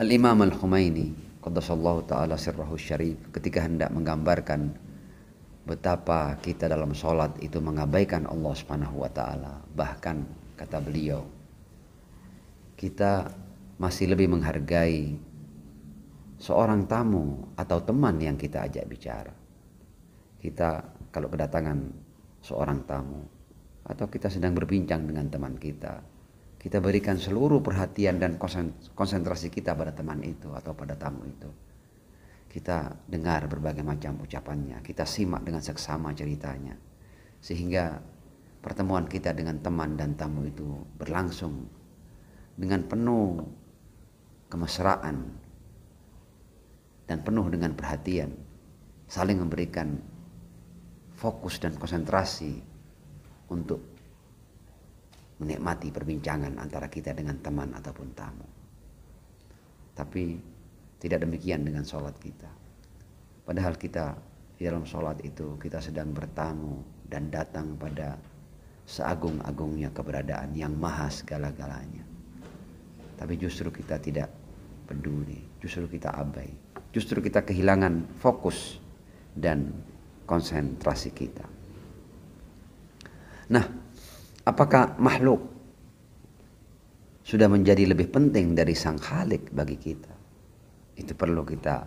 Al-Imam Al-Khumaini qaddasallahu ta'ala sirrahu syarif ketika hendak menggambarkan betapa kita dalam sholat itu mengabaikan Allah Subhanahu wa ta'ala. Bahkan kata beliau, kita masih lebih menghargai seorang tamu atau teman yang kita ajak bicara. Kita kalau kedatangan seorang tamu atau kita sedang berbincang dengan teman kita, kita berikan seluruh perhatian dan konsentrasi kita pada teman itu atau pada tamu itu. Kita dengar berbagai macam ucapannya, kita simak dengan seksama ceritanya, sehingga pertemuan kita dengan teman dan tamu itu berlangsung dengan penuh kemesraan dan penuh dengan perhatian, saling memberikan fokus dan konsentrasi untuk menikmati perbincangan antara kita dengan teman ataupun tamu. Tapi tidak demikian dengan sholat kita. Padahal kita di dalam sholat itu kita sedang bertamu dan datang pada seagung-agungnya keberadaan yang maha segala-galanya. Tapi justru kita tidak peduli, justru kita abai, justru kita kehilangan fokus dan konsentrasi kita. Nah, apakah makhluk sudah menjadi lebih penting dari Sang Khalik bagi kita? Itu perlu kita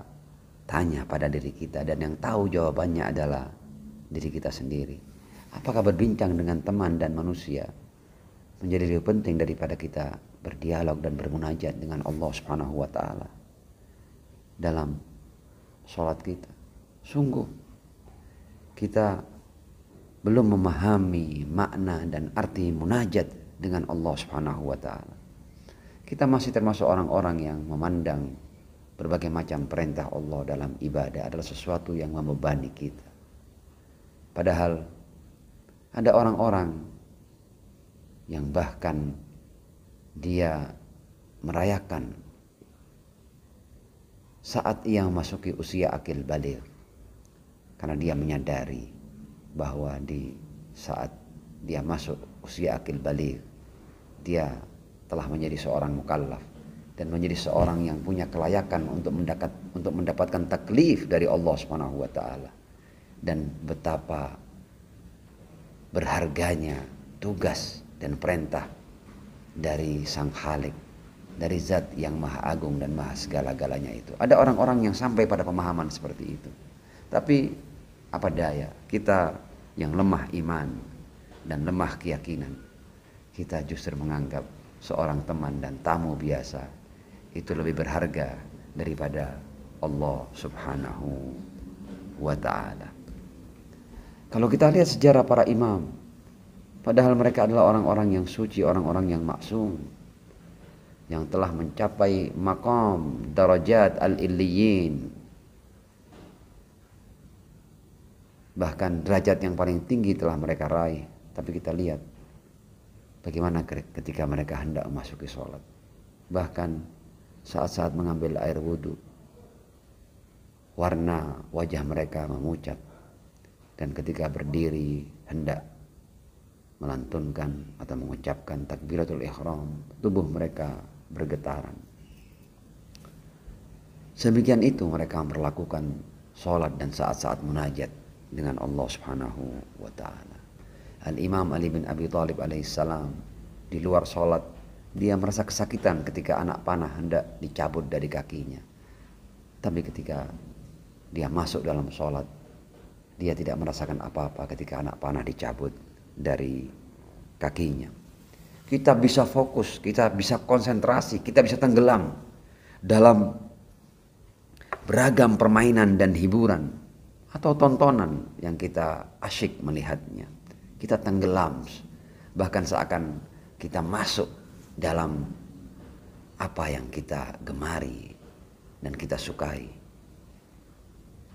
tanya pada diri kita, dan yang tahu jawabannya adalah diri kita sendiri. Apakah berbincang dengan teman dan manusia menjadi lebih penting daripada kita berdialog dan bermunajat dengan Allah Subhanahu wa ta'ala dalam sholat kita? Sungguh kita belum memahami makna dan arti munajat dengan Allah Subhanahu wa ta'ala. Kita masih termasuk orang-orang yang memandang berbagai macam perintah Allah dalam ibadah adalah sesuatu yang membebani kita. Padahal ada orang-orang yang bahkan dia merayakan saat ia memasuki usia akil baligh, karena dia menyadari bahwa di saat dia masuk usia akil baligh, dia telah menjadi seorang mukallaf dan menjadi seorang yang punya kelayakan untuk mendapatkan taklif dari Allah Subhanahu wa ta'ala. Dan betapa berharganya tugas dan perintah dari Sang Khalik, dari zat yang maha agung dan maha segala-galanya itu. Ada orang-orang yang sampai pada pemahaman seperti itu. Tapi apa daya, kita yang lemah iman dan lemah keyakinan, kita justru menganggap seorang teman dan tamu biasa itu lebih berharga daripada Allah Subhanahu wa ta'ala. Kalau kita lihat sejarah para imam, padahal mereka adalah orang-orang yang suci, orang-orang yang maksum, yang telah mencapai maqam darajat al-illiyin, bahkan derajat yang paling tinggi telah mereka raih. Tapi kita lihat bagaimana ketika mereka hendak memasuki sholat, bahkan saat-saat mengambil air wudhu, warna wajah mereka memucat, dan ketika berdiri hendak melantunkan atau mengucapkan takbiratul ihram, tubuh mereka bergetaran. Semikian itu mereka memperlakukan sholat dan saat-saat munajat dengan Allah Subhanahu wa ta'ala. Al-Imam Ali bin Abi Thalib alaihissalam di luar sholat dia merasa kesakitan ketika anak panah hendak dicabut dari kakinya. Tapi ketika dia masuk dalam sholat, dia tidak merasakan apa-apa ketika anak panah dicabut dari kakinya. Kita bisa fokus, kita bisa konsentrasi, kita bisa tenggelam dalam beragam permainan dan hiburan atau tontonan yang kita asyik melihatnya. Kita tenggelam, bahkan seakan kita masuk dalam apa yang kita gemari dan kita sukai.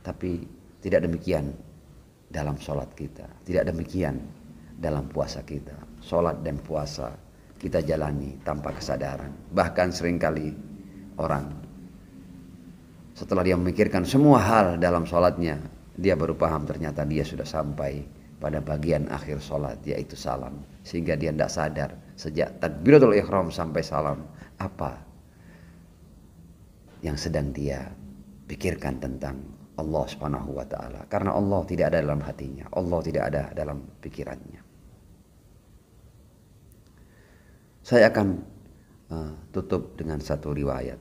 Tapi tidak demikian dalam sholat kita, tidak demikian dalam puasa kita. Sholat dan puasa kita jalani tanpa kesadaran. Bahkan seringkali orang setelah dia memikirkan semua hal dalam sholatnya, dia baru paham ternyata dia sudah sampai pada bagian akhir sholat, yaitu salam. Sehingga dia tidak sadar sejak takbiratul ihram sampai salam apa yang sedang dia pikirkan tentang Allah Subhanahu wa taala, karena Allah tidak ada dalam hatinya, Allah tidak ada dalam pikirannya. Saya akan tutup dengan satu riwayat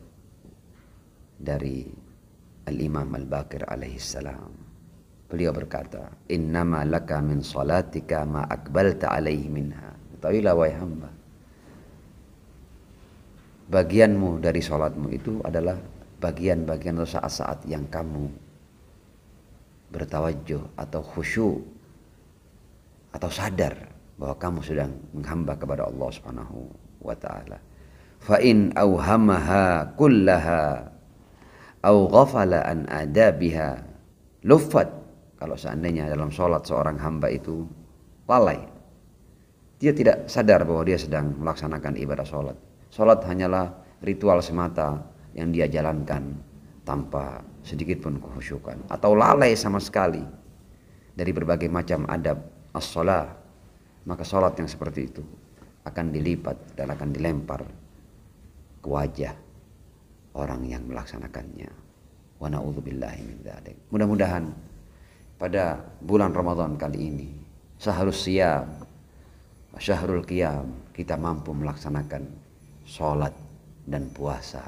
dari Al-Imam Al-Baqir alaihi salam. Beliau berkata, "Innama laka min salatika ma aqbalta alaihi minha." Ketahuilah wahai hamba, bagianmu dari salatmu itu adalah bagian-bagian atau saat-saat yang kamu bertawajuh atau khusyuk atau sadar bahwa kamu sedang menghamba kepada Allah Subhanahu wa taala. Fa in auhamaha kullaha au ghafala an adabiha luffat. Kalau seandainya dalam sholat seorang hamba itu lalai, dia tidak sadar bahwa dia sedang melaksanakan ibadah sholat. Sholat hanyalah ritual semata yang dia jalankan tanpa sedikit pun kekhusyukan, atau lalai sama sekali dari berbagai macam adab as-shalah, maka sholat yang seperti itu akan dilipat dan akan dilempar ke wajah orang yang melaksanakannya. Wa na'udzubillahi min dzalik. Mudah-mudahan pada bulan Ramadan kali ini, syahrus siyam, syahrul qiyam, kita mampu melaksanakan sholat dan puasa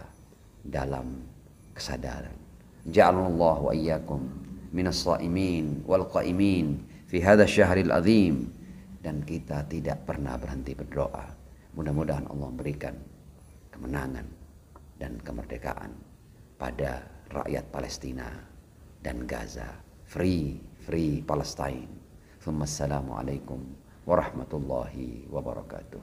dalam kesadaran. Ja'alallahu wa iyyakum minas shaimin wal qaimin fi hadzal syahril azim. Dan kita tidak pernah berhenti berdoa. Mudah-mudahan Allah memberikan kemenangan dan kemerdekaan pada rakyat Palestina dan Gaza. Free Palestine. Assalamualaikum warahmatullahi wabarakatuh.